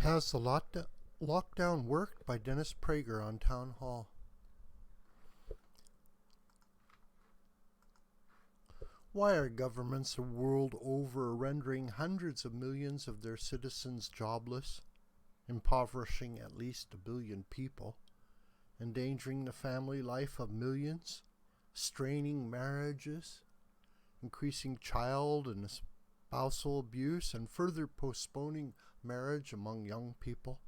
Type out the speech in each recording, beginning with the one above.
Has the lockdown worked by Dennis Prager on Townhall. Why are governments the world over rendering hundreds of millions of their citizens jobless, impoverishing at least 1 billion people, endangering the family life of millions, straining marriages, increasing child and spousal abuse, and further postponing marriage among young people,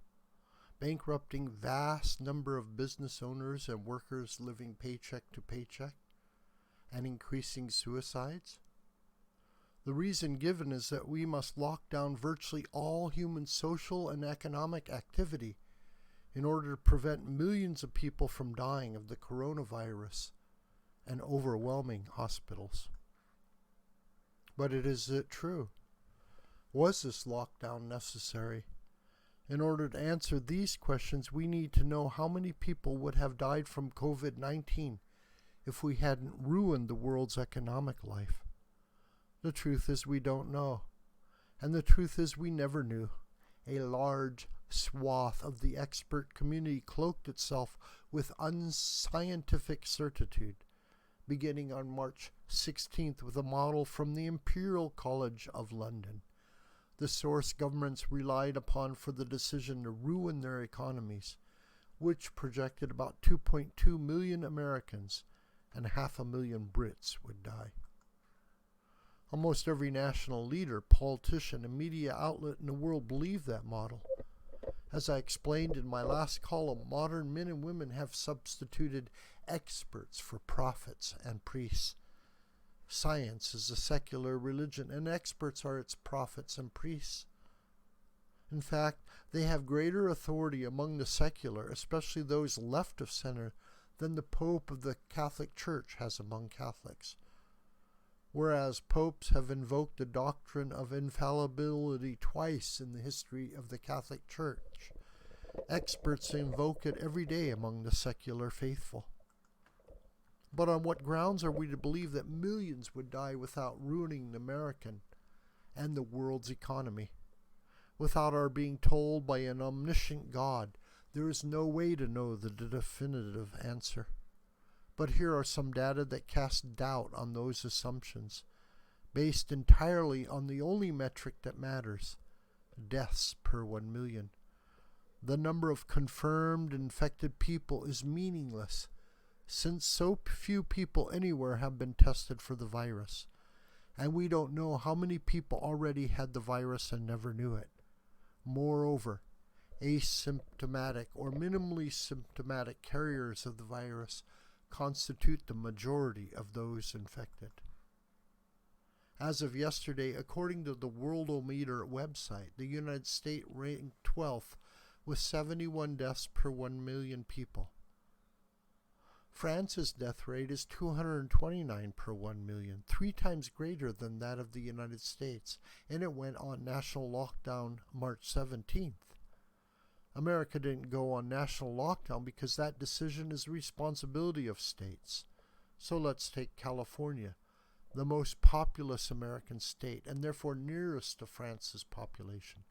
bankrupting vast number of business owners and workers living paycheck to paycheck, and increasing suicides? The reason given is that we must lock down virtually all human social and economic activity in order to prevent millions of people from dying of the coronavirus and overwhelming hospitals. But is it true? Was this lockdown necessary? In order to answer these questions, we need to know how many people would have died from COVID-19 if we hadn't ruined the world's economic life. The truth is we don't know. And the truth is we never knew. A large swath of the expert community cloaked itself with unscientific certitude, beginning on March 16th with a model from the Imperial College of London, the source governments relied upon for the decision to ruin their economies, which projected about 2.2 million Americans and 500,000 Brits would die. Almost every national leader, politician, and media outlet in the world believed that model. As I explained in my last column, modern men and women have substituted experts for prophets and priests. Science is a secular religion, and experts are its prophets and priests. In fact, they have greater authority among the secular, especially those left of center, than the Pope of the Catholic Church has among Catholics. Whereas popes have invoked the doctrine of infallibility twice in the history of the Catholic Church, experts invoke it every day among the secular faithful. But on what grounds are we to believe that millions would die without ruining the American and the world's economy? Without our being told by an omniscient God, there is no way to know the definitive answer. But here are some data that cast doubt on those assumptions, based entirely on the only metric that matters: deaths per 1 million. The number of confirmed infected people is meaningless, since so few people anywhere have been tested for the virus, and we don't know how many people already had the virus and never knew it. Moreover, asymptomatic or minimally symptomatic carriers of the virus constitute the majority of those infected. As of yesterday, according to the Worldometer website, the United States ranked 12th with 71 deaths per 1 million people. France's death rate is 229 per 1 million, 3 times greater than that of the United States, and it went on national lockdown March 17th. America didn't go on national lockdown because that decision is the responsibility of states. So let's take California, the most populous American state and therefore nearest to France's population.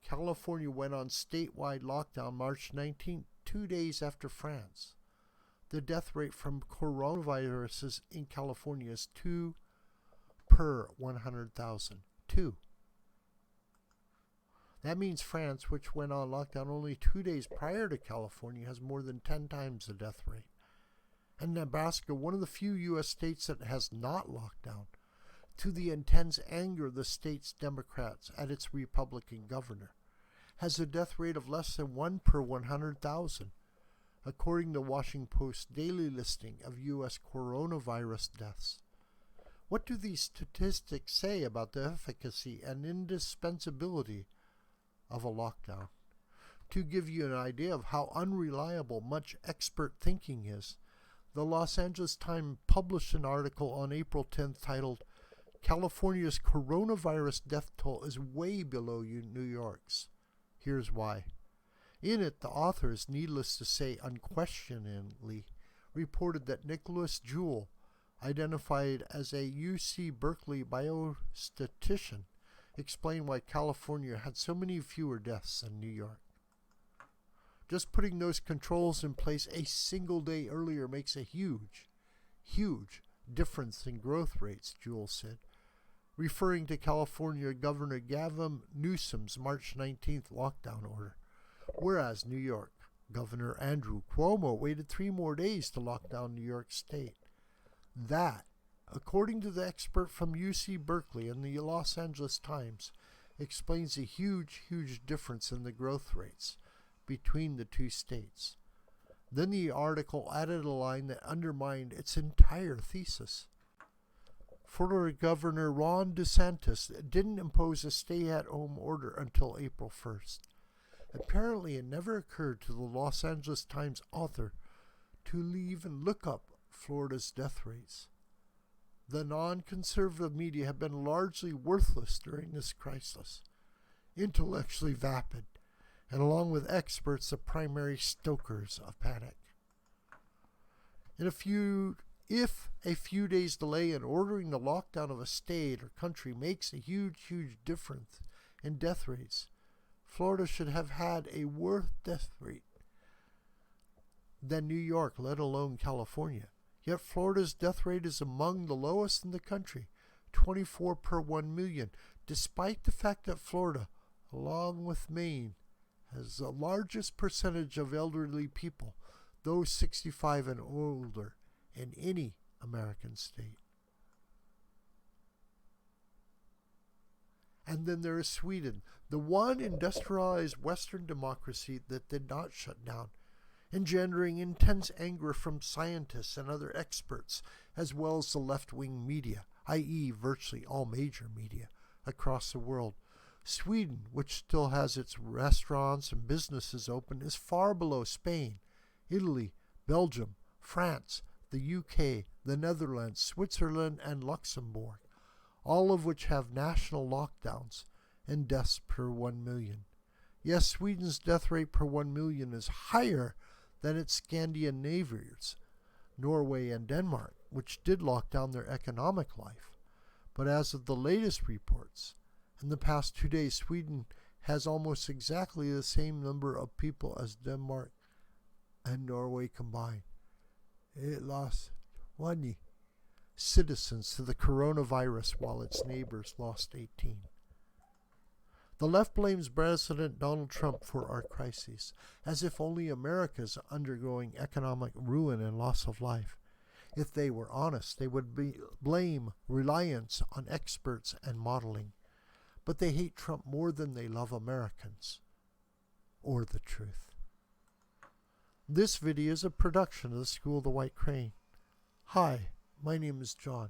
California went on statewide lockdown March 19th, 2 days after France. The death rate from coronaviruses in California is 2 per 100,000. 2. That means France, which went on lockdown only 2 days prior to California, has more than 10 times the death rate. And Nebraska, one of the few U.S. states that has not locked down, to the intense anger of the state's Democrats at its Republican governor, has a death rate of less than 1 per 100,000, according to the Washington Post's daily listing of U.S. coronavirus deaths. What do these statistics say about the efficacy and indispensability of a lockdown? To give you an idea of how unreliable much expert thinking is, the Los Angeles Times published an article on April 10th titled, "California's coronavirus death toll is way below New York's. Here's why." In it, the authors, needless to say unquestioningly, reported that Nicholas Jewell, identified as a UC Berkeley biostatistician, explain why California had so many fewer deaths than New York. Just putting those controls in place a single day earlier makes a huge difference in growth rates, Jewell said, referring to California Governor Gavin Newsom's March 19th lockdown order, whereas New York Governor Andrew Cuomo waited 3 more days to lock down New York State. That, according to the expert from UC Berkeley and the Los Angeles Times, explains a huge difference in the growth rates between the 2 states. Then the article added a line that undermined its entire thesis. Florida Governor Ron DeSantis didn't impose a stay-at-home order until April 1st. Apparently, it never occurred to the Los Angeles Times author to leave and look up Florida's death rates. The non-conservative media have been largely worthless during this crisis, intellectually vapid, and along with experts, the primary stokers of panic. If a few days delay in ordering the lockdown of a state or country makes a huge difference in death rates, Florida should have had a worse death rate than New York, let alone California. Yet Florida's death rate is among the lowest in the country, 24 per 1 million, despite the fact that Florida, along with Maine, has the largest percentage of elderly people, those 65 and older, in any American state. And then there is Sweden, the one industrialized Western democracy that did not shut down, engendering intense anger from scientists and other experts, as well as the left-wing media, i.e. virtually all major media, across the world. Sweden, which still has its restaurants and businesses open, is far below Spain, Italy, Belgium, France, the UK, the Netherlands, Switzerland, and Luxembourg, all of which have national lockdowns and deaths per 1 million. Yes, Sweden's death rate per 1 million is higher than its Scandinavians, Norway and Denmark, which did lock down their economic life. But as of the latest reports, in the past 2 days, Sweden has almost exactly the same number of people as Denmark and Norway combined. It lost 20 citizens to the coronavirus while its neighbors lost 18. The left blames President Donald Trump for our crises, as if only America is undergoing economic ruin and loss of life. If they were honest, they would blame reliance on experts and modeling. But they hate Trump more than they love Americans, or the truth. This video is a production of the School of the White Crane. Hi, my name is John.